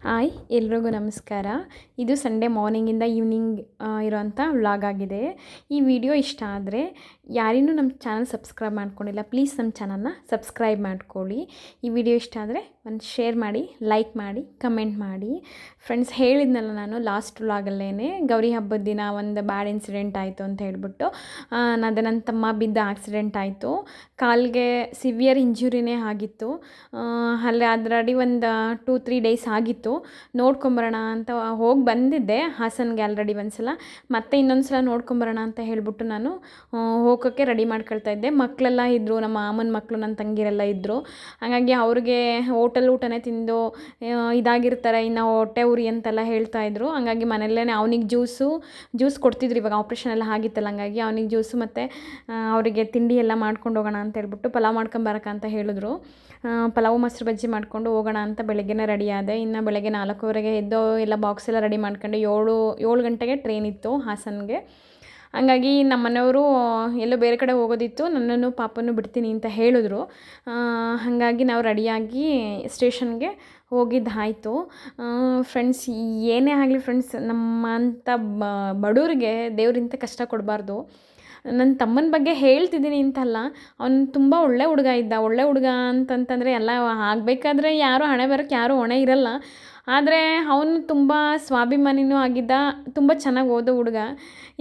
Hi ಎಲ್ರಿಗೂ ನಮಸ್ಕಾರ. ಇದು ಸಂಡೇ ಮಾರ್ನಿಂಗಿಂದ ಈವ್ನಿಂಗ್ ಇರೋಂಥ ವ್ಲಾಗ್ ಆಗಿದೆ. ಈ ವಿಡಿಯೋ ಇಷ್ಟ ಆದರೆ ಯಾರಿನ್ನೂ ನಮ್ಮ ಚಾನಲ್ ಸಬ್ಸ್ಕ್ರೈಬ್ ಮಾಡ್ಕೊಂಡಿಲ್ಲ, ಪ್ಲೀಸ್ ನಮ್ಮ ಚಾನಲ್ನ ಸಬ್ಸ್ಕ್ರೈಬ್ ಮಾಡ್ಕೊಳ್ಳಿ. ಈ ವಿಡಿಯೋ ಇಷ್ಟ ಆದರೆ ಒಂದು ಶೇರ್ ಮಾಡಿ, ಲೈಕ್ ಮಾಡಿ, ಕಮೆಂಟ್ ಮಾಡಿ. ಫ್ರೆಂಡ್ಸ್, ಹೇಳಿದ್ನಲ್ಲ ನಾನು ಲಾಸ್ಟ್ ವ್ಲಾಗಲ್ಲೇ ಗೌರಿ ಹಬ್ಬದ ದಿನ ಒಂದು ಬ್ಯಾಡ್ ಇನ್ಸಿಡೆಂಟ್ ಆಯಿತು ಅಂತ ಹೇಳ್ಬಿಟ್ಟು, ಅದೇ ನನ್ನ ತಮ್ಮ ಬಿದ್ದ ಆಕ್ಸಿಡೆಂಟ್ ಆಯಿತು. ಕಾಲಿಗೆ ಸಿವಿಯರ್ ಇಂಜುರಿನೇ ಆಗಿತ್ತು. ಅಲ್ಲಿ ಆಲ್ರೆಡಿ ಒಂದು 2-3 ಡೇಸ್ ಆಗಿತ್ತು. ನೋಡ್ಕೊಂಬರೋಣ ಅಂತ ಹೋಗಿ ಬಂದಿದ್ದೆ ಹಾಸನ್ಗೆ ಆಲ್ರೆಡಿ ಒಂದ್ಸಲ, ಮತ್ತೆ ಇನ್ನೊಂದು ಸಲ ನೋಡ್ಕೊಂಬರೋಣ ಅಂತ ಹೇಳ್ಬಿಟ್ಟು ನಾನು ಹೋಗೋಕ್ಕೆ ರೆಡಿ ಮಾಡ್ಕೊಳ್ತಾ ಇದ್ದೆ. ಮಕ್ಕಳೆಲ್ಲ ಇದ್ದರು, ನಮ್ಮ ಮಾಮನ ಮಕ್ಕಳು, ನನ್ನ ತಂಗಿರೆಲ್ಲ ಇದ್ದರು. ಹಾಗಾಗಿ ಅವ್ರಿಗೆ ಹೋಟೆಲ್ ಊಟನೇ ತಿಂದು ಇದಾಗಿರ್ತಾರೆ, ಇನ್ನು ಹೊಟ್ಟೆ ಉರಿ ಅಂತೆಲ್ಲ ಹೇಳ್ತಾಯಿದ್ರು. ಹಂಗಾಗಿ ಮನೆಯಲ್ಲೇ ಅವನಿಗೆ ಜ್ಯೂಸ್ ಕೊಡ್ತಿದ್ರು. ಇವಾಗ ಆಪ್ರೇಷನ್ ಎಲ್ಲ ಆಗಿತ್ತಲ್ಲ, ಹಂಗಾಗಿ ಅವನಿಗೆ ಜ್ಯೂಸು ಮತ್ತು ಅವರಿಗೆ ತಿಂಡಿ ಎಲ್ಲ ಮಾಡ್ಕೊಂಡು ಹೋಗೋಣ ಅಂತ ಹೇಳ್ಬಿಟ್ಟು ಪಲಾವ್ ಮಾಡ್ಕೊಂಬರಕ ಅಂತ ಹೇಳಿದ್ರು. ಪಲಾವು ಮೊಸರು ಬಜ್ಜಿ ಮಾಡಿಕೊಂಡು ಹೋಗೋಣ ಅಂತ ಬೆಳಗ್ಗೆನೇ ರೆಡಿ ಆದೆ. ಇನ್ನು ಬೆಳಗ್ಗೆ 4:15ಗೆ ಎದ್ದು ಎಲ್ಲ ಬಾಕ್ಸ್ ಎಲ್ಲ ರೆಡಿ ಮಾಡ್ಕೊಂಡು 7 ಗಂಟೆಗೆ ಟ್ರೈನ್ ಇತ್ತು ಹಾಸನ್ಗೆ. ಹಂಗಾಗಿ ನಮ್ಮ ಮನೆಯವರು ಎಲ್ಲೋ ಬೇರೆ ಕಡೆ ಹೋಗೋದಿತ್ತು, ನನ್ನನ್ನು ಪಾಪನ್ನು ಬಿಡ್ತೀನಿ ಅಂತ ಹೇಳಿದ್ರು. ಹಾಗಾಗಿ ನಾವು ರೆಡಿಯಾಗಿ ಸ್ಟೇಷನ್ಗೆ ಹೋಗಿದ್ದಾಯಿತು. ಫ್ರೆಂಡ್ಸ್, ಏನೇ ಆಗಲಿ ಫ್ರೆಂಡ್ಸ್, ನಮ್ಮಂಥ ಬಡವ್ರಿಗೆ ದೇವ್ರಿಂತ ಕಷ್ಟ ಕೊಡಬಾರ್ದು. ನನ್ನ ತಮ್ಮನ ಬಗ್ಗೆ ಹೇಳ್ತಿದ್ದೀನಿ ಅಂತಲ್ಲ, ಅವ್ನು ತುಂಬ ಒಳ್ಳೆ ಹುಡುಗ ಇದ್ದ. ಒಳ್ಳೆ ಹುಡುಗ ಅಂತಂತಂದರೆ ಎಲ್ಲ ಆಗಬೇಕಾದ್ರೆ ಯಾರೂ ಹಣೆ ಬರೋಕ್ಕೆ ಯಾರೂ ಹೊಣೆ ಇರಲ್ಲ. ಆದರೆ ಅವನು ತುಂಬ ಸ್ವಾಭಿಮಾನಿನೂ ಆಗಿದ್ದ, ತುಂಬ ಚೆನ್ನಾಗಿ ಓದೋ ಹುಡುಗ.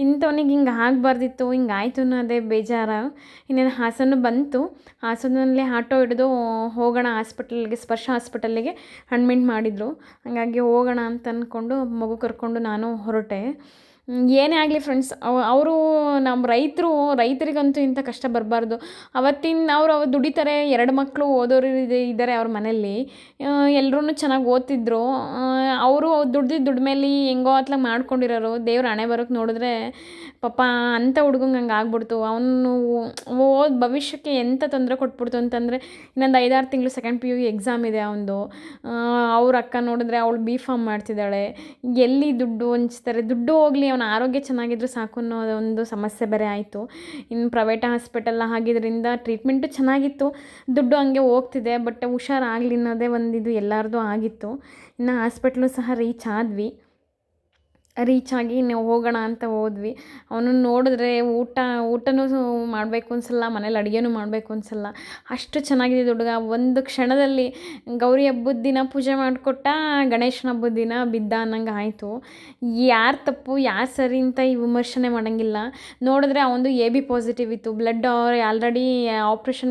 ಇಂಥವ್ನಿಗೆ ಹಿಂಗೆ ಆಗಬಾರ್ದಿತ್ತು, ಹಿಂಗೆ ಆಯಿತು ಅನ್ನೋದೇ ಬೇಜಾರು. ಇನ್ನೇನು ಹಾಸನ ಬಂತು. ಹಾಸನಲ್ಲಿ ಆಟೋ ಹಿಡಿದು ಹೋಗೋಣ ಹಾಸ್ಪಿಟಲ್ಗೆ, ಸ್ಪರ್ಶ ಹಾಸ್ಪಿಟಲ್ಲಿಗೆ ಅಡ್ಮಿಟ್ ಮಾಡಿದರು. ಹಾಗಾಗಿ ಹೋಗೋಣ ಅಂತ ಅಂದ್ಕೊಂಡು ಮಗು ಕರ್ಕೊಂಡು ನಾನು ಹೊರಟೆ. ಏನೇ ಆಗಲಿ ಫ್ರೆಂಡ್ಸ್, ಅವರು ನಮ್ಮ ರೈತರಿಗಂತೂ ಇಂಥ ಕಷ್ಟ ಬರಬಾರ್ದು. ಅವ್ರು ದುಡಿತಾರೆ, 2 ಮಕ್ಕಳು ಓದೋರು ಇದ್ದಾರೆ ಅವ್ರ ಮನೇಲಿ, ಎಲ್ಲರೂ ಚೆನ್ನಾಗಿ ಓದ್ತಿದ್ರು. ಅವರು ದುಡ್ಮೇಲೆ ಹೆಂಗೋ ಅತ್ಲಾಗ ಮಾಡ್ಕೊಂಡಿರೋರು. ದೇವ್ರ ಹಣೆ ಬರೋಕ್ಕೆ ನೋಡಿದ್ರೆ ಪಾಪ ಅಂಥ ಹುಡ್ಗಂಗೆ ಹಂಗೆ ಆಗ್ಬಿಡ್ತು. ಅವನು ಭವಿಷ್ಯಕ್ಕೆ ಎಂಥ ತೊಂದರೆ ಕೊಟ್ಬಿಡ್ತು ಅಂತಂದರೆ, ಇನ್ನೊಂದು 5-6 ತಿಂಗಳು ಸೆಕೆಂಡ್ PU ಎಕ್ಸಾಮ್ ಇದೆ ಅವನದು. ಅವ್ರ ಅಕ್ಕ ನೋಡಿದ್ರೆ ಅವಳು B.Pharm ಮಾಡ್ತಿದ್ದಾಳೆ. ಎಲ್ಲಿ ದುಡ್ಡು ಹಂಚ್ತಾರೆ? ದುಡ್ಡು ಹೋಗಲಿ, ಅವನ ಆರೋಗ್ಯ ಚೆನ್ನಾಗಿದ್ರು ಸಾಕು ಅನ್ನೋ ಒಂದು ಸಮಸ್ಯೆ ಬೇರೆ ಆಯಿತು. ಇನ್ನು ಪ್ರೈವೇಟ್ ಹಾಸ್ಪಿಟಲ್ ಆಗಿದ್ದರಿಂದ ಟ್ರೀಟ್ಮೆಂಟು ಚೆನ್ನಾಗಿತ್ತು, ದುಡ್ಡು ಹಂಗೆ ಹೋಗ್ತಿದೆ. ಬಟ್ ಹುಷಾರಾಗಲಿ ಅನ್ನೋದೇ ಒಂದು ಎಲ್ಲರದು ಆಗಿತ್ತು. ಇನ್ನು ಹಾಸ್ಪಿಟ್ಲು ಸಹ ರೀಚ್ ಆಗಿ ನಾವು ಹೋಗೋಣ ಅಂತ ಹೋದ್ವಿ. ಅವನು ನೋಡಿದ್ರೆ ಊಟನೂ ಮಾಡಬೇಕು ಅನ್ಸಲ್ಲ, ಮನೇಲಿ ಅಡುಗೆನೂ ಮಾಡಬೇಕು ಅನ್ಸಲ್ಲ, ಅಷ್ಟು ಚೆನ್ನಾಗಿದೆ ಹುಡುಗ. ಒಂದು ಕ್ಷಣದಲ್ಲಿ ಗೌರಿ ಹಬ್ಬದ ದಿನ ಪೂಜೆ ಮಾಡಿಕೊಟ್ಟ, ಗಣೇಶನ ಹಬ್ಬದ ದಿನ ಬಿದ್ದ ಅನ್ನಂಗೆ ಆಯಿತು. ಯಾರು ತಪ್ಪು ಯಾರು ಸರಿ ಅಂತ ಈ ವಿಮರ್ಶನೆ ಮಾಡೋಂಗಿಲ್ಲ. ನೋಡಿದ್ರೆ ಅವನದು AB ಪಾಸಿಟಿವ್ ಇತ್ತು. ಬ್ಲಡ್ ಆಲ್ರೆಡಿ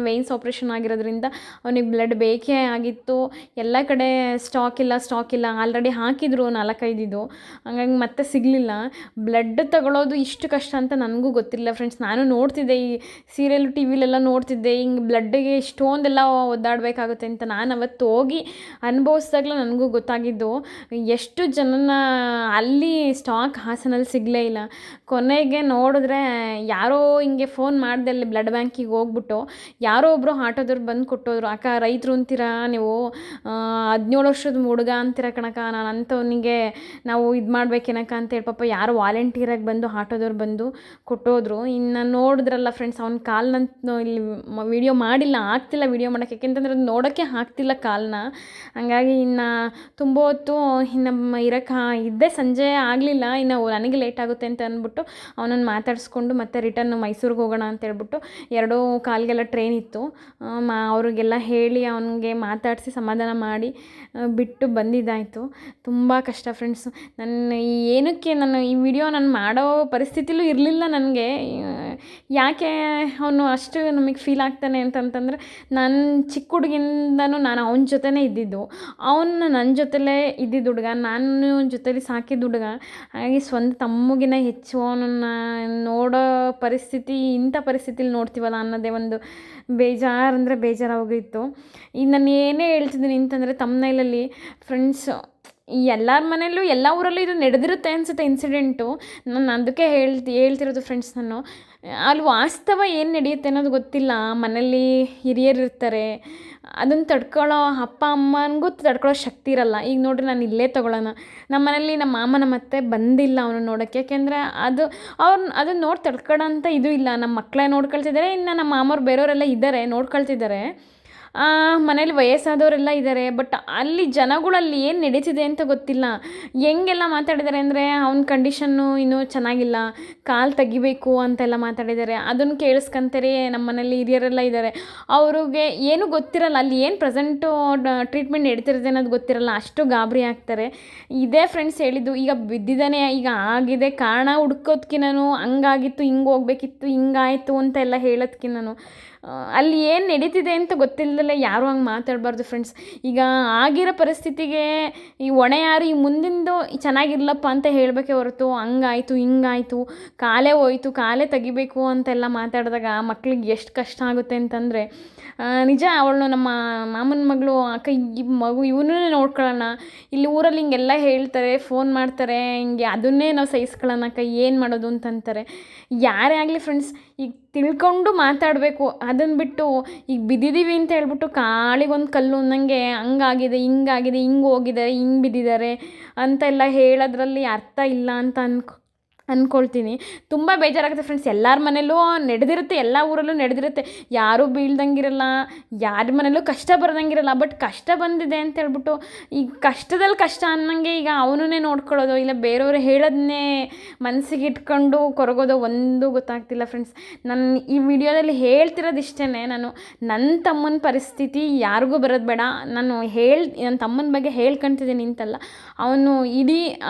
ವೇನ್ಸ್ ಆಪ್ರೇಷನ್ ಆಗಿರೋದ್ರಿಂದ ಅವನಿಗೆ ಬ್ಲಡ್ ಬೇಕೇ ಆಗಿತ್ತು. ಎಲ್ಲ ಕಡೆ ಸ್ಟಾಕ್ ಇಲ್ಲ, ಆಲ್ರೆಡಿ ಹಾಕಿದ್ರು 4-5 ಹಂಗಾಗಿ ಮತ್ತೆ ಸಿಗಲಿಲ್ಲ. ಬ್ಲಡ್ ತಗೊಳ್ಳೋದು ಇಷ್ಟು ಕಷ್ಟ ಅಂತ ನನಗೂ ಗೊತ್ತಿಲ್ಲ ಫ್ರೆಂಡ್ಸ್. ನಾನು ನೋಡ್ತಿದ್ದೆ, ಈ ಸೀರಿಯಲ್ TVಲೆಲ್ಲ ನೋಡ್ತಿದ್ದೆ, ಹಿಂಗೆ ಬ್ಲಡ್ಡಿಗೆ ಇಷ್ಟೊಂದೆಲ್ಲ ಒದ್ದಾಡಬೇಕಾಗುತ್ತೆ ಅಂತ. ನಾನು ಅವತ್ತು ಹೋಗಿ ಅನುಭವಿಸ್ದಾಗಲೇ ನನಗೂ ಗೊತ್ತಾಗಿದ್ದು, ಎಷ್ಟು ಜನನ ಅಲ್ಲಿ ಸ್ಟಾಕ್ ಹಾಸನಲ್ಲಿ ಸಿಗಲೇ ಇಲ್ಲ. ಕೊನೆಗೆ ನೋಡಿದ್ರೆ ಯಾರೋ ಹಿಂಗೆ ಫೋನ್ ಮಾಡಿದೆ, ಅಲ್ಲಿ ಬ್ಲಡ್ ಬ್ಯಾಂಕಿಗೆ ಹೋಗ್ಬಿಟ್ಟು ಯಾರೋ ಒಬ್ಬರು ಆಟೋದವ್ರು ಬಂದು ಕೊಟ್ಟೋದ್ರು. ಅಕ್ಕ, ರೈತರು ಅಂತೀರಾ ನೀವು, 17 ವರ್ಷದ ಹುಡುಗ ಅಂತೀರ ಕಣಕ್ಕ, ನಾನು ಅಂಥವನಿಗೆ ನಾವು ಇದು ಮಾಡ್ಬೇಕೇನಕ್ಕ ಅಂತೇಳಿ ಪಾಪ ಯಾರು ವಾಲಂಟಿಯರಾಗಿ ಬಂದು ಆಟೋದವ್ರು ಬಂದು ಕೊಟ್ಟೋದ್ರು. ಇನ್ನು ನೋಡಿದ್ರಲ್ಲ ಫ್ರೆಂಡ್ಸ್, ಅವ್ನ ಕಾಲನ್ನ ಇಲ್ಲಿ ವಿಡಿಯೋ ಮಾಡಿಲ್ಲ, ಆಗ್ತಿಲ್ಲ ವಿಡಿಯೋ ಮಾಡೋಕ್ಕೆ, ಯಾಕೆಂತಂದ್ರೆ ಅದು ನೋಡೋಕ್ಕೆ ಆಗ್ತಿಲ್ಲ ಕಾಲನ್ನ. ಹಂಗಾಗಿ ಇನ್ನು ತುಂಬ ಹೊತ್ತು ಇನ್ನು ಇದ್ದೇ ಸಂಜೆ ಆಗಲಿಲ್ಲ. ಇನ್ನು ನನಗೆ ಲೇಟ್ ಆಗುತ್ತೆ ಅಂತ ಅಂದ್ಬಿಟ್ಟು ಅವನನ್ನು ಮಾತಾಡಿಸ್ಕೊಂಡು ಮತ್ತೆ ರಿಟರ್ನ್ ಮೈಸೂರಿಗೆ ಹೋಗೋಣ ಅಂತ ಹೇಳ್ಬಿಟ್ಟು 2:15ಗೆಲ್ಲ ಟ್ರೈನ್ ಇತ್ತು. ಅವ್ರಿಗೆಲ್ಲ ಹೇಳಿ ಅವನಿಗೆ ಮಾತಾಡಿಸಿ ಸಮಾಧಾನ ಮಾಡಿ ಬಿಟ್ಟು ಬಂದಿದ್ದಾಯಿತು. ತುಂಬ ಕಷ್ಟ ಫ್ರೆಂಡ್ಸ್. ಏನಕ್ಕೆ ನಾನು ಈ ವಿಡಿಯೋ ಮಾಡೋ ಪರಿಸ್ಥಿತಿಲೂ ಇರಲಿಲ್ಲ ನನಗೆ. ಯಾಕೆ ಅವನು ಅಷ್ಟು ನಮಗೆ ಫೀಲ್ ಆಗ್ತಾನೆ ಅಂತಂತಂದರೆ, ನಾನು ಚಿಕ್ಕ ಹುಡುಗಿಂದನೂ ನಾನು ಅವನ ಜೊತೆನೇ ಇದ್ದಿದ್ದು, ಅವನು ನನ್ನ ಜೊತೆಲೇ ಇದ್ದಿದ್ದು ಹುಡುಗ, ನಾನು ಜೊತೆಲಿ ಸಾಕಿದ ಹುಡುಗ. ಹಾಗಾಗಿ ಸ್ವಂತ ತಮ್ಮಗಿನ ಹೆಚ್ಚು ಅವನನ್ನು ನೋಡೋ ಪರಿಸ್ಥಿತಿ, ಇಂಥ ಪರಿಸ್ಥಿತಿಲಿ ನೋಡ್ತೀವಲ್ಲ ಅನ್ನೋದೇ ಒಂದು ಬೇಜಾರಂದರೆ ಬೇಜಾರಾಗೋಗಿತ್ತು. ಈಗ ನಾನು ಏನೇ ಹೇಳ್ತಿದ್ದೀನಿ ಅಂತಂದರೆ, ತಮ್ಮನೇಲಲ್ಲಿ ಫ್ರೆಂಡ್ಸ್, ಎಲ್ಲರ ಮನೆಯಲ್ಲೂ ಎಲ್ಲ ಊರಲ್ಲೂ ಇದು ನಡೆದಿರುತ್ತೆ ಅನಿಸುತ್ತೆ ಇನ್ಸಿಡೆಂಟು. ನಾನು ಅದಕ್ಕೆ ಹೇಳ್ತಿರೋದು ಫ್ರೆಂಡ್ಸ್. ನಾನು ಅಲ್ಲಿ ವಾಸ್ತವ ಏನು ನಡೆಯುತ್ತೆ ಅನ್ನೋದು ಗೊತ್ತಿಲ್ಲ. ಮನೇಲಿ ಹಿರಿಯರು ಇರ್ತಾರೆ, ಅದನ್ನು ತಡ್ಕೊಳ್ಳೋ ಅಪ್ಪ ಅಮ್ಮನಿಗೂ ತಡ್ಕೊಳ್ಳೋ ಶಕ್ತಿ ಇರಲ್ಲ. ಈಗ ನೋಡಿರಿ, ನಾನು ಇಲ್ಲೇ ತೊಗೊಳ್ಳೋಣ, ನಮ್ಮ ಮನೇಲಿ ನಮ್ಮ ಮಾಮನ ಮತ್ತೆ ಬಂದಿಲ್ಲ ಅವನು ನೋಡೋಕ್ಕೆ. ಯಾಕೆಂದರೆ ಅದನ್ನು ನೋಡಿ ತಡ್ಕೊಳ್ಳೋ ಅಂತ ಇದು ಇಲ್ಲ. ನಮ್ಮ ಮಕ್ಕಳೇ ನೋಡ್ಕೊಳ್ತಿದ್ದಾರೆ, ಇನ್ನು ನಮ್ಮ ಮಾಮವ್ರು ಬೇರೆಯವರೆಲ್ಲ ಇದ್ದಾರೆ ನೋಡ್ಕೊಳ್ತಿದ್ದಾರೆ. ಮನೇಲಿ ವಯಸ್ಸಾದವರೆಲ್ಲ ಇದ್ದಾರೆ. ಬಟ್ ಅಲ್ಲಿ ಜನಗಳಲ್ಲಿ ಏನು ನಡೀತಿದೆ ಅಂತ ಗೊತ್ತಿಲ್ಲ. ಹೆಂಗೆಲ್ಲ ಮಾತಾಡಿದ್ದಾರೆ ಅಂದರೆ ಅವ್ನ ಕಂಡೀಷನ್ನು ಇನ್ನೂ ಚೆನ್ನಾಗಿಲ್ಲ, ಕಾಲು ತೆಗಿಬೇಕು ಅಂತೆಲ್ಲ ಮಾತಾಡಿದ್ದಾರೆ. ಅದನ್ನು ಕೇಳಿಸ್ಕೊಂತಾರೆ ನಮ್ಮ ಮನೇಲಿ ಹಿರಿಯರೆಲ್ಲ ಇದ್ದಾರೆ. ಅವ್ರಿಗೆ ಏನೂ ಗೊತ್ತಿರಲ್ಲ, ಅಲ್ಲಿ ಏನು ಪ್ರೆಸೆಂಟು ಟ್ರೀಟ್ಮೆಂಟ್ ನಡೀತಿರುತ್ತೆ ಅನ್ನೋದು ಗೊತ್ತಿರಲ್ಲ, ಅಷ್ಟು ಗಾಬರಿ ಆಗ್ತಾರೆ. ಇದೇ ಫ್ರೆಂಡ್ಸ್ ಹೇಳಿದ್ದು, ಈಗ ಬಿದ್ದಿದ್ದಾನೆ, ಈಗ ಆಗಿದೆ, ಕಾರಣ ಹುಡ್ಕೋದ್ಕಿನೂ ಹಂಗಾಗಿತ್ತು, ಹಿಂಗೆ ಹೋಗ್ಬೇಕಿತ್ತು, ಹಿಂಗಾಯಿತು ಅಂತ ಎಲ್ಲ ಹೇಳೋದ್ಕಿನೂ ಅಲ್ಲಿ ಏನು ನಡೀತಿದೆ ಅಂತ ಗೊತ್ತಿಲ್ಲದಲ್ಲೇ ಯಾರೂ ಹಂಗೆ ಮಾತಾಡಬಾರ್ದು ಫ್ರೆಂಡ್ಸ್. ಈಗ ಆಗಿರೋ ಪರಿಸ್ಥಿತಿಗೆ ಈ ಹೊಣೆ ಯಾರು, ಈ ಮುಂದಿಂದು ಚೆನ್ನಾಗಿರ್ಲಪ್ಪ ಅಂತ ಹೇಳಬೇಕೇ ಹೊರತು ಹಂಗಾಯಿತು ಹಿಂಗಾಯಿತು, ಕಾಲೇ ಹೋಯ್ತು, ಕಾಲೇ ತೆಗಿಬೇಕು ಅಂತೆಲ್ಲ ಮಾತಾಡಿದಾಗ ಮಕ್ಳಿಗೆ ಎಷ್ಟು ಕಷ್ಟ ಆಗುತ್ತೆ ಅಂತಂದರೆ ನಿಜ. ಅವಳು ನಮ್ಮ ಮಾಮನ ಮಗಳು, ಅಕ್ಕ ಈ ಮಗು ಇವನ್ನೇ ನೋಡ್ಕೊಳ್ಳೋಣ, ಇಲ್ಲಿ ಊರಲ್ಲಿ ಹಿಂಗೆಲ್ಲ ಹೇಳ್ತಾರೆ, ಫೋನ್ ಮಾಡ್ತಾರೆ, ಹಿಂಗೆ ಅದನ್ನೇ ನಾವು ಸಹಿಸ್ಕೊಳ್ಳೋಣಕ್ಕ ಏನು ಮಾಡೋದು ಅಂತಂತಾರೆ. ಯಾರೇ ಆಗಲಿ ಫ್ರೆಂಡ್ಸ್, ಈಗ ತಿಳ್ಕೊಂಡು ಮಾತಾಡಬೇಕು. ಅದನ್ನು ಬಿಟ್ಟು ಈಗ ಬಿದ್ದಿದ್ದೀವಿ ಅಂತ ಹೇಳ್ಬಿಟ್ಟು ಕಾಳಿಗೊಂದು ಕಲ್ಲು ಅನ್ನಂಗೆ ಹಂಗಾಗಿದೆ, ಹಿಂಗಾಗಿದೆ, ಹಿಂಗೆ ಹೋಗಿದ್ದಾರೆ, ಹಿಂಗೆ ಬಿದ್ದಿದ್ದಾರೆ ಅಂತೆಲ್ಲ ಹೇಳೋದ್ರಲ್ಲಿ ಅರ್ಥ ಇಲ್ಲ ಅಂತ ಅಂದ್ಕೊಳ್ತೀನಿ. ತುಂಬ ಬೇಜಾರಾಗುತ್ತೆ ಫ್ರೆಂಡ್ಸ್. ಎಲ್ಲರ ಮನೇಲೂ ನಡೆದಿರುತ್ತೆ, ಎಲ್ಲ ಊರಲ್ಲೂ ನಡೆದಿರುತ್ತೆ. ಯಾರೂ ಬೀಳ್ದಂಗಿರಲ್ಲ, ಯಾರ ಮನೇಲೂ ಕಷ್ಟ ಬರ್ದಂಗಿರಲ್ಲ. ಬಟ್ ಕಷ್ಟ ಬಂದಿದೆ ಅಂತ ಹೇಳ್ಬಿಟ್ಟು ಈಗ ಕಷ್ಟದಲ್ಲಿ ಕಷ್ಟ ಅನ್ನಂಗೆ ಈಗ ಅವನನ್ನೇ ನೋಡ್ಕೊಳ್ಳೋದು, ಇಲ್ಲ ಬೇರೆಯವರು ಹೇಳೋದನ್ನೇ ಮನಸ್ಸಿಗೆ ಇಟ್ಕೊಂಡು ಕೊರಗೋದು ಒಂದು ಗೊತ್ತಾಗ್ತಿಲ್ಲ ಫ್ರೆಂಡ್ಸ್. ನಾನು ಈ ವಿಡಿಯೋದಲ್ಲಿ ಹೇಳ್ತಿರೋದು ಇಷ್ಟೇ. ನಾನು ನನ್ನ ತಮ್ಮನ ಪರಿಸ್ಥಿತಿ ಯಾರಿಗೂ ಬರೋದು ಬೇಡ. ನಾನು ನನ್ನ ತಮ್ಮನ ಬಗ್ಗೆ ಹೇಳ್ಕೊಳ್ತಿದ್ದೀನಿ ಅಂತಲ್ಲ. ಅವನು ಇಡೀ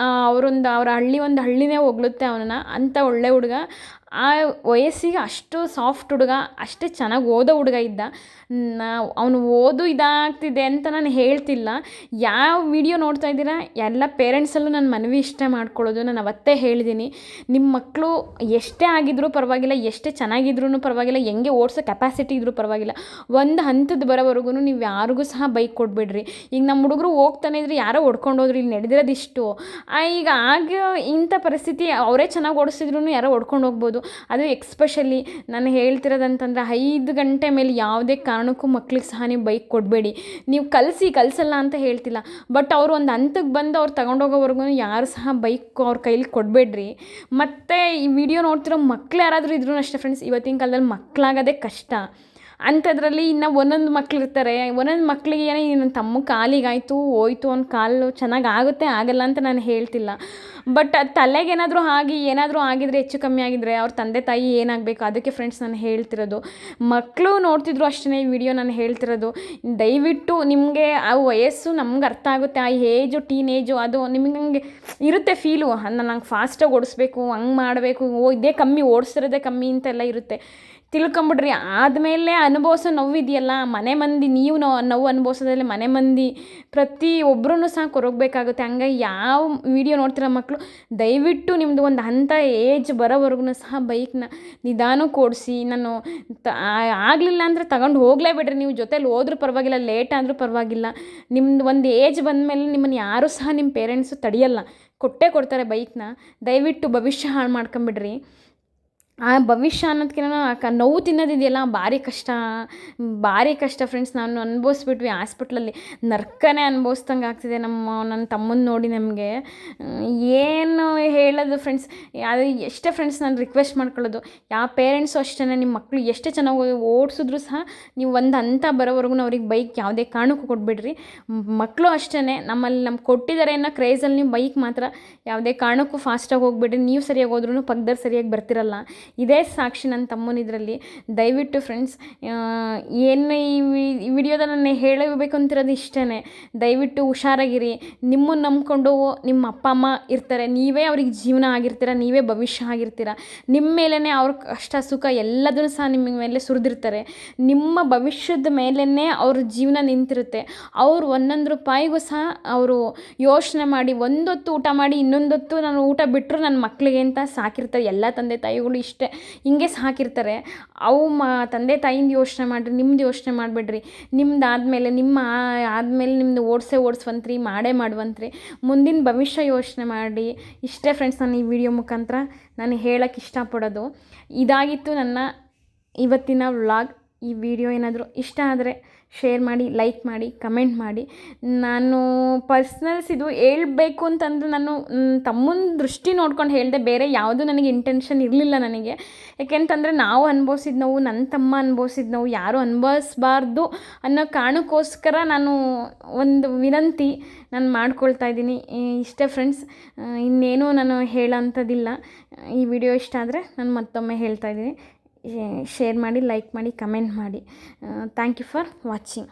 ಅವ್ರ ಹಳ್ಳಿ ಒಂದು ಹಳ್ಳಿನೇ ಹೋಗ್ಳುತ್ತೆ ಅವನನ್ನು, ಅಂಥ ಒಳ್ಳೆ ಹುಡುಗ. ಆ ವಯಸ್ಸಿಗೆ ಅಷ್ಟು ಸಾಫ್ಟ್ ಹುಡುಗ, ಅಷ್ಟೇ ಚೆನ್ನಾಗಿ ಓದೋ ಹುಡುಗ ಇದ್ದ. ಅವನು ಓದು ಇದಾಗ್ತಿದೆ ಅಂತ ನಾನು ಹೇಳ್ತಿಲ್ಲ. ಯಾವ ವಿಡಿಯೋ ನೋಡ್ತಾ ಇದ್ದೀರಾ ಎಲ್ಲ ಪೇರೆಂಟ್ಸಲ್ಲೂ ನಾನು ಮನವಿ ಇಷ್ಟೇ ಮಾಡ್ಕೊಳ್ಳೋದು. ನಾನು ಅವತ್ತೇ ಹೇಳಿದ್ದೀನಿ, ನಿಮ್ಮ ಮಕ್ಕಳು ಎಷ್ಟೇ ಆಗಿದ್ರೂ ಪರವಾಗಿಲ್ಲ, ಎಷ್ಟೇ ಚೆನ್ನಾಗಿದ್ರೂ ಪರವಾಗಿಲ್ಲ, ಹೆಂಗೆ ಓಡಿಸೋ ಕೆಪಾಸಿಟಿ ಇದ್ರೂ ಪರವಾಗಿಲ್ಲ, ಒಂದು ಹಂತದ ಬರೋವರೆಗೂ ನೀವು ಯಾರಿಗೂ ಸಹ ಬೈಕ್ ಕೊಡಬೇಡ್ರಿ. ಈಗ ನಮ್ಮ ಹುಡುಗರು ಹೋಗ್ತಾನೆ ಇದ್ರೆ ಯಾರೋ ಹೊಡ್ಕೊಂಡೋದ್ರು, ಇಲ್ಲಿ ನಡೆದಿರೋದಿಷ್ಟು. ಈಗ ಆಗ ಇಂಥ ಪರಿಸ್ಥಿತಿ, ಅವರೇ ಚೆನ್ನಾಗಿ ಓಡಿಸಿದ್ರು ಯಾರೋ ಹೊಡ್ಕೊಂಡು ಹೋಗ್ಬೋದು. ಅದು ಎಕ್ಸ್ಪೆಷಲಿ ನಾನು ಹೇಳ್ತಿರೋದಂತಂದರೆ 5 ಗಂಟೆ ಮೇಲೆ ಯಾವುದೇ ಕಾರಣಕ್ಕೂ ಮಕ್ಳಿಗೆ ಸಹ ನೀವು ಬೈಕ್ ಕೊಡಬೇಡಿ. ನೀವು ಕಲಿಸಲ್ಲ ಅಂತ ಹೇಳ್ತಿಲ್ಲ, ಬಟ್ ಅವರು ಒಂದು ಹಂತಕ್ಕೆ ಬಂದು ಅವ್ರು ತಗೊಂಡೋಗೋವರೆಗೂ ಯಾರು ಸಹ ಬೈಕ್ ಅವ್ರ ಕೈಲಿ ಕೊಡಬೇಡ್ರಿ. ಮತ್ತು ಈ ವಿಡಿಯೋ ನೋಡ್ತಿರೋ ಮಕ್ಳು ಯಾರಾದರೂ ಇದ್ರೂ ಅಷ್ಟೇ ಫ್ರೆಂಡ್ಸ್, ಇವತ್ತಿನ ಕಾಲದಲ್ಲಿ ಮಕ್ಕಳಾಗೋದೇ ಕಷ್ಟ. ಅಂಥದ್ರಲ್ಲಿ ಇನ್ನು ಒಂದೊಂದು ಮಕ್ಳಿರ್ತಾರೆ, ಒಂದೊಂದು ಮಕ್ಳಿಗೆ ಏನೋ ನನ್ನ ತಮ್ಮ ಕಾಲಿಗಾಯಿತು ಹೋಯ್ತು, ಅವ್ನ ಕಾಲು ಚೆನ್ನಾಗಿ ಆಗುತ್ತೆ ಆಗಲ್ಲ ಅಂತ ನಾನು ಹೇಳ್ತಿಲ್ಲ. ಬಟ್ ತಲೆಗೇನಾದರೂ ಏನಾದರೂ ಆಗಿದರೆ, ಹೆಚ್ಚು ಕಮ್ಮಿ ಆಗಿದರೆ ಅವ್ರ ತಂದೆ ತಾಯಿ ಏನಾಗಬೇಕು, ಅದಕ್ಕೆ ಫ್ರೆಂಡ್ಸ್ ನಾನು ಹೇಳ್ತಿರೋದು. ಮಕ್ಕಳು ನೋಡ್ತಿದ್ರು ಅಷ್ಟೇ ಈ ವಿಡಿಯೋ ನಾನು ಹೇಳ್ತಿರೋದು. ದಯವಿಟ್ಟು ನಿಮಗೆ ಆ ವಯಸ್ಸು ನಮ್ಗೆ ಅರ್ಥ ಆಗುತ್ತೆ, ಆ ಏಜು ಟೀನೇಜು ಅದು ನಿಮಗೆ ಹಂಗೆ ಇರುತ್ತೆ ಫೀಲು, ನಂಗೆ ಫಾಸ್ಟಾಗಿ ಓಡಿಸ್ಬೇಕು, ಹಂಗೆ ಮಾಡಬೇಕು, ಇದೇ ಕಮ್ಮಿ ಓಡಿಸ್ತಿರೋದೇ ಕಮ್ಮಿ ಅಂತೆಲ್ಲ ಇರುತ್ತೆ. ತಿಳ್ಕೊಂಬಿಡ್ರಿ. ಆದಮೇಲೆ ಅನುಭವಿಸೋ ನೋವಿದೆಯಲ್ಲ, ಮನೆ ಮಂದಿ, ನೀವು ನೋವು ಅನುಭವಿಸೋದ್ರಲ್ಲಿ ಮನೆ ಮಂದಿ ಪ್ರತಿ ಒಬ್ಬರೂ ಸಹ ಕೊರಗಬೇಕಾಗುತ್ತೆ. ಹಂಗಾಗಿ ಯಾವ ವಿಡಿಯೋ ನೋಡ್ತಿರೋ ಮಕ್ಕಳು ದಯವಿಟ್ಟು ನಿಮ್ಮದು ಒಂದು ಹಂತ ಏಜ್ ಬರೋವರೆಗೂ ಸಹ ಬೈಕ್ನ ನಿಧಾನಕ್ಕೆ ಓಡಿಸಿ. ನಾನು ಆಗಲಿಲ್ಲ ಅಂದರೆ ತಗೊಂಡು ಹೋಗಲೇಬಿಡ್ರಿ. ನೀವು ಜೊತೇಲಿ ಹೋದ್ರೂ ಪರವಾಗಿಲ್ಲ, ಲೇಟ್ ಆದರೂ ಪರವಾಗಿಲ್ಲ. ನಿಮ್ಮದು ಒಂದು ಏಜ್ ಬಂದಮೇಲೆ ನಿಮ್ಮನ್ನು ಯಾರೂ ಸಹ ನಿಮ್ಮ ಪೇರೆಂಟ್ಸು ತಡೆಯಲ್ಲ, ಕೊಟ್ಟೇ ಕೊಡ್ತಾರೆ ಬೈಕ್ನ. ದಯವಿಟ್ಟು ಭವಿಷ್ಯ ಹಾಳು ಮಾಡ್ಕೊಂಬಿಡ್ರಿ. ಆ ಭವಿಷ್ಯ ಅನ್ನೋದಕ್ಕಿಂತ ನೋವು ತಿನ್ನೋದಿದೆಯಲ್ಲ, ಭಾರಿ ಕಷ್ಟ ಫ್ರೆಂಡ್ಸ್. ನಾನು ಅನುಭವಿಸ್ಬಿಟ್ವಿ ಹಾಸ್ಪಿಟ್ಲಲ್ಲಿ, ನರ್ಕನೇ ಅನುಭವಿಸ್ದಂಗೆ ಆಗ್ತಿದೆ ನನ್ನ ತಮ್ಮನ ನೋಡಿ. ನಮಗೆ ಏನು ಹೇಳೋದು ಫ್ರೆಂಡ್ಸ್. ಅದು ಎಷ್ಟೇ ಫ್ರೆಂಡ್ಸ್ ನಾನು ರಿಕ್ವೆಸ್ಟ್ ಮಾಡ್ಕೊಳ್ಳೋದು, ಯಾವ ಪೇರೆಂಟ್ಸು ಅಷ್ಟೇ, ನಿಮ್ಮ ಮಕ್ಕಳು ಎಷ್ಟೇ ಚೆನ್ನಾಗಿ ಓಡಿಸಿದ್ರು ಸಹ ನೀವು ಒಂದು ಹಂತ ಬರೋವರೆಗೂ ಅವ್ರಿಗೆ ಬೈಕ್ ಯಾವುದೇ ಕಾರಣಕ್ಕೂ ಕೊಟ್ಬಿಡ್ರಿ. ಮಕ್ಕಳು ಅಷ್ಟೇ, ನಮ್ಮಲ್ಲಿ ಕೊಟ್ಟಿದ್ದಾರೆ ಅನ್ನೋ ಕ್ರೇಜಲ್ಲಿ ನೀವು ಬೈಕ್ ಮಾತ್ರ ಯಾವುದೇ ಕಾರಣಕ್ಕೂ ಫಾಸ್ಟಾಗಿ ಹೋಗ್ಬಿಡ್ರಿ. ನೀವು ಸರಿಯಾಗಿ ಹೋದ್ರೂ ಪಕ್ಕದಲ್ಲಿ ಸರಿಯಾಗಿ ಬರ್ತಿರಲ್ಲ. ಇದೇ ಸಾಕ್ಷಿ ನನ್ನ ತಮ್ಮನ ಇದರಲ್ಲಿ. ದಯವಿಟ್ಟು ಫ್ರೆಂಡ್ಸ್, ಏನು ಈ ವಿಡಿಯೋದಲ್ಲಿ ನಾನು ಹೇಳಬೇಕು ಅಂತಿರೋದು ಇಷ್ಟೇ. ದಯವಿಟ್ಟು ಹುಷಾರಾಗಿರಿ. ನಿಮ್ಮನ್ನು ನಂಬ್ಕೊಂಡು ನಿಮ್ಮ ಅಪ್ಪ ಅಮ್ಮ ಇರ್ತಾರೆ, ನೀವೇ ಅವ್ರಿಗೆ ಜೀವನ ಆಗಿರ್ತೀರ, ನೀವೇ ಭವಿಷ್ಯ ಆಗಿರ್ತೀರ. ನಿಮ್ಮ ಮೇಲೇ ಅವ್ರ ಕಷ್ಟ ಸುಖ ಎಲ್ಲದನ್ನು ಸಹ ನಿಮ್ಮ ಮೇಲೆ ಸುರಿದಿರ್ತಾರೆ. ನಿಮ್ಮ ಭವಿಷ್ಯದ ಮೇಲೇ ಅವ್ರ ಜೀವನ ನಿಂತಿರುತ್ತೆ. ಅವ್ರು ಒಂದೊಂದು ರೂಪಾಯಿಗೂ ಸಹ ಅವರು ಯೋಚನೆ ಮಾಡಿ ಒಂದೊತ್ತು ಊಟ ಮಾಡಿ ಇನ್ನೊಂದೊತ್ತು ನಾನು ಊಟ ಬಿಟ್ಟರು ನನ್ನ ಮಕ್ಕಳಿಗೆ ಅಂತ ಸಾಕಿರ್ತಾರೆ. ಎಲ್ಲ ತಂದೆ ತಾಯಿಗಳು ಇಷ್ಟೇ, ಹಿಂಗೆ ಸಾಕಿರ್ತಾರೆ. ಅವು ತಂದೆ ತಾಯಿಂದ ಯೋಚನೆ ಮಾಡಿರಿ, ನಿಮ್ದು ಯೋಚನೆ ಮಾಡಿಬಿಡ್ರಿ. ನಿಮ್ದು ಆದಮೇಲೆ ನಿಮ್ಮದು ಓಡಿಸುವಂತ್ರಿ, ಮಾಡುವಂತ್ರಿ. ಮುಂದಿನ ಭವಿಷ್ಯ ಯೋಚನೆ ಮಾಡಿ. ಇಷ್ಟೇ ಫ್ರೆಂಡ್ಸ್, ನಾನು ಈ ವಿಡಿಯೋ ಮುಖಾಂತರ ನಾನು ಹೇಳೋಕ್ಕೆ ಇಷ್ಟಪಡೋದು. ಇದಾಗಿತ್ತು ನನ್ನ ಇವತ್ತಿನ ವ್ಲಾಗ್. ಈ ವಿಡಿಯೋ ಏನಾದರೂ ಇಷ್ಟ ಆದರೆ ಶೇರ್ ಮಾಡಿ, ಲೈಕ್ ಮಾಡಿ, ಕಮೆಂಟ್ ಮಾಡಿ. ನಾನು ಪರ್ಸ್ನಲ್ಸ್ ಇದು ಹೇಳ್ಬೇಕು ಅಂತಂದರೆ ನಾನು ತಮ್ಮನ ದೃಷ್ಟಿ ನೋಡ್ಕೊಂಡು ಹೇಳಿದೆ, ಬೇರೆ ಯಾವುದೂ ನನಗೆ ಇಂಟೆನ್ಷನ್ ಇರಲಿಲ್ಲ ನನಗೆ. ಯಾಕೆಂತಂದರೆ ನಾವು ಅನುಭವಿಸಿದ ನೋವು, ನನ್ನ ತಮ್ಮ ಅನುಭವಿಸಿದ ನೋವು ಯಾರೂ ಅನುಭವಿಸ್ಬಾರ್ದು ಅನ್ನೋ ಕಾರಣಕ್ಕೋಸ್ಕರ ನಾನು ಒಂದು ವಿನಂತಿ ನಾನು ಮಾಡ್ಕೊಳ್ತಾ ಇದ್ದೀನಿ. ಇಷ್ಟೇ ಫ್ರೆಂಡ್ಸ್, ಇನ್ನೇನು ನಾನು ಹೇಳೋಂಥದ್ದಿಲ್ಲ. ಈ ವಿಡಿಯೋ ಇಷ್ಟ ಆದರೆ ನಾನು ಮತ್ತೊಮ್ಮೆ ಹೇಳ್ತಾ ಇದ್ದೀನಿ, ಶೇರ್ ಮಾಡಿ, ಲೈಕ್ ಮಾಡಿ, ಕಮೆಂಟ್ ಮಾಡಿ. Thank you for watching.